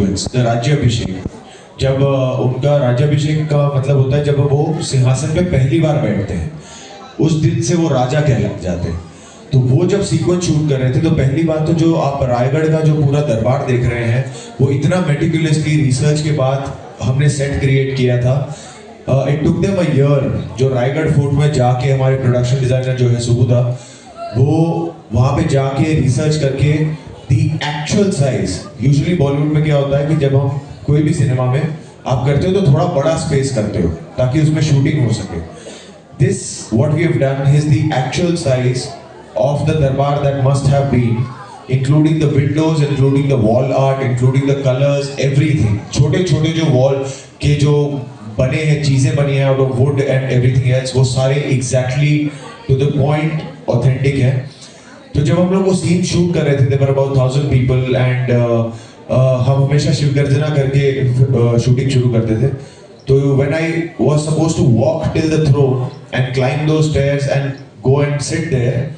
Sequence, the राज्याभिषेक। जब उनका राज्याभिषेक का मतलब होता है जब वो सिंहासन पे पहली बार बैठते हैं, उस दिन से वो राजा कहलाए जाते हैं। तो वो जब सीक्वेंस शूट कर रहे थे तो पहली बात तो जो आप रायगढ़ का जो पूरा दरबार देख रहे हैं वो इतना मेटिकुलसली रिसर्च के बाद हमने सेट क्रिएट किया था। It took them a year. जो रायगढ़ फोर्ट में जाके हमारे प्रोडक्शन डिजाइनर जो है सुबुदा, वो वहाँ पे जाके रिसर्च करके the actual size. Usually Bollywood में क्या होता है कि जब हम कोई भी सिनेमा में आप करते हो तो थोड़ा बड़ा स्पेस करते हो ताकि उसमें शूटिंग हो सके। This what we have done is the actual size of the darbar that must have been, including the windows, including the wall art, including the colors, everything. छोटे छोटे जो wall के जो बने हैं, चीजें बनी हैं out of wood and everything else, वो सारे exactly to the point authentic है। तो जब हम लोग वो सीन शूट कर रहे थे, there were about 1000 people and हम हमेशा शिव गर्जना करके शूटिंग शुरू करते थे। तो when I was supposed to walk till the throne and climb those stairs and go and sit there,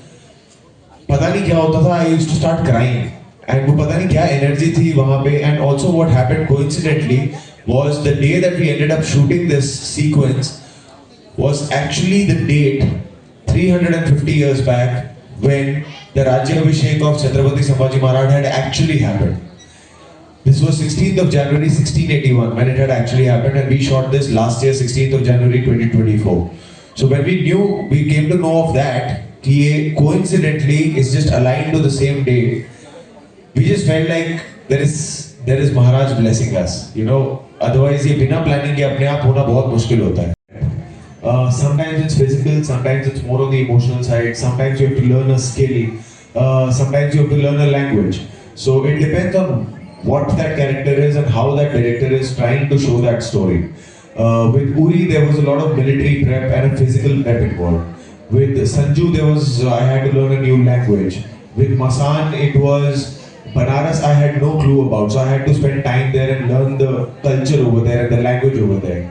पता नहीं क्या होता था, I used to start crying and वो पता नहीं क्या एनर्जी थी वहाँ पे। and also what happened coincidentally was the day that we ended up shooting this sequence was actually the date 350 years back when the Rajyabhishek of Chhatrapati Sambhaji Maharaj had actually happened. This was 16th of January 1681 when it had actually happened, and we shot this last year 16th of January 2024. So when we knew, we came to know of that कि ये coincidentally is just aligned to the same day. We just felt like there is Maharaj blessing us, you know. Otherwise ये बिना planning के अपने आप होना बहुत मुश्किल होता है। Sometimes it's physical, sometimes it's more on the emotional side. Sometimes you have to learn a skill. Sometimes you have to learn a language. So it depends on what that character is and how that director is trying to show that story. With Uri there was a lot of military prep and a physical prep involved. With Sanju, I had to learn a new language. With Masan, it was Banaras I had no clue about, so I had to spend time there and learn the culture over there and the language over there.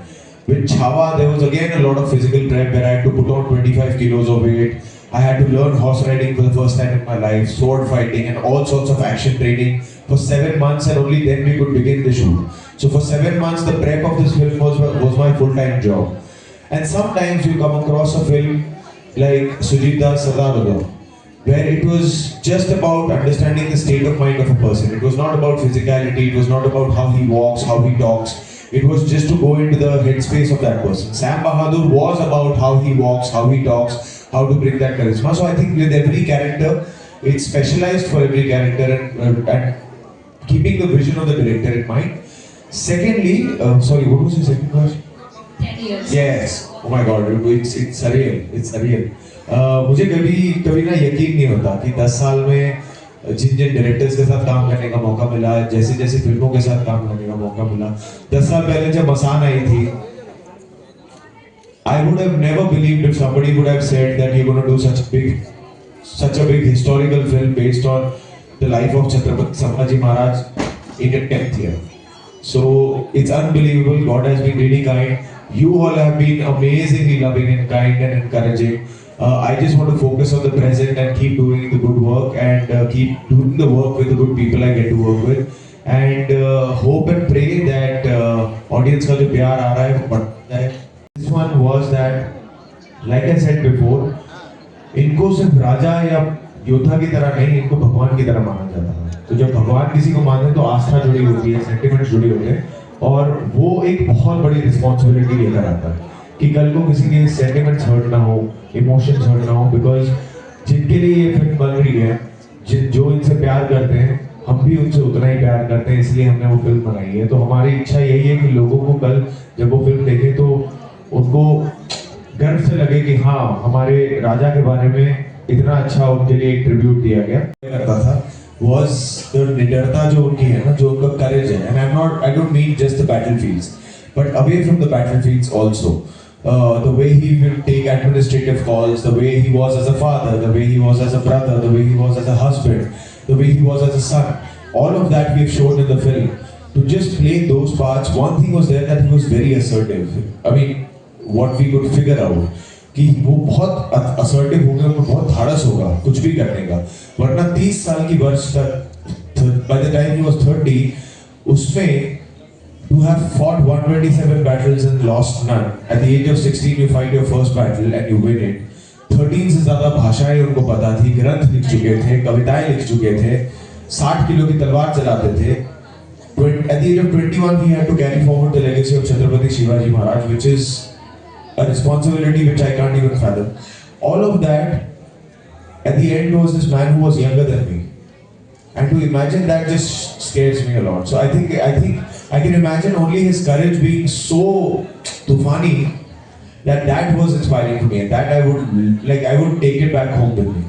With Chhawa, there was again a lot of physical prep where I had to put on 25 kilos of weight. I had to learn horse riding for the first time in my life, sword fighting and all sorts of action training for 7 months, and only then we could begin the shoot. So for 7 months, the prep of this film was my full-time job. And sometimes you come across a film like Sujita Sardaroga, where it was just about understanding the state of mind of a person. It was not about physicality, it was not about how he walks, how he talks. It was just to go into the headspace of that person. Sam Bahadur was about how he walks, how he talks, how to bring that charisma. So I think with every character, it's specialized for every character and keeping the vision of the director in mind. Secondly, sorry, what was your second question? 10 years. Yes. Oh my God, it's surreal. It's surreal. मुझे कभी ना यकीन नहीं होता कि 10 साल में जिन directors के साथ काम करने का मौका मिला, जैसे जैसे फिल्मों के साथ काम करने का मौका मिला। 10 साल पहले जब मसान आई थी, I would have never believed if somebody would have said that you're going to do such a big historical film based on the life of Chhatrapati Sambhaji Maharaj in the 10th year. So it's unbelievable. God has been really kind. You all have been amazingly loving and kind and encouraging. I just want to focus on the present and keep doing the good work and keep doing the work with the good people I get to work with. And hope and pray that audience का जो प्यार आ रहा है वो बढ़ता है। This one was that, like I said before, इनको सिर्फ राजा या योद्धा की तरह नहीं, इनको भगवान की तरह माना जाता है। तो जब भगवान किसी को मानते हैं तो आस्था जुड़ी होती है, सेंटिमेंट जुड़ी होते हैं, और वो एक बहुत बड़ी रिस्पॉन्सिबिलिटी लेकर आता है कि कल को किसी के सेंटिमेंट्स हर्ट ना हो, इमोशंस हर्ट ना हो। बिकॉज जिनके लिए ये फिल्म बन रही है, जो इनसे प्यार करते हैं, हम भी उनसे उतना ही प्यार करते हैं, इसलिए हमने वो फिल्म बनाई है। तो हमारी इच्छा यही है कि लोगों को कल जब वो फिल्म देखें तो उनको गर्व से लगे कि हाँ, हमारे राजा के बारे में इतना अच्छा उनके लिए एक ट्रिब्यूट दिया गया। करता था was the निडरता जो उनकी है ना, जो उनका courage है, and I don't mean just the battlefields, but away from the battlefields also. The way he will take administrative calls, the way he was as a father, the way he was as a brother, the way he was as a husband, the way he was as a son, all of that we've shown in the film. To just play those parts, one thing was there that he was very assertive. I mean, what we could figure out कि वो बहुत assertive होगा, उनको बहुत धाड़स होगा कुछ भी करने का। वरना 30 साल की वर्ष तक, by the time he was 30, उसमें you have fought 127 battles and lost none. At the age of 16 you fight your first battle and you win it. 13 से ज़्यादा भाषाएं उनको पता थी, ग्रंथ लिख चुके थे, कविताएं लिख चुके थे, 60 किलो की तलवार चलाते थे. At the age of 21 he had to carry forward the legacy of Chhatrapati Shivaji Maharaj, which is a responsibility which I can't even fathom. All of that, at the end was this man who was younger than me. And to imagine that just scares me a lot. So I think I can imagine only his courage being so tufani that was inspiring to me, and that I would take it back home with me.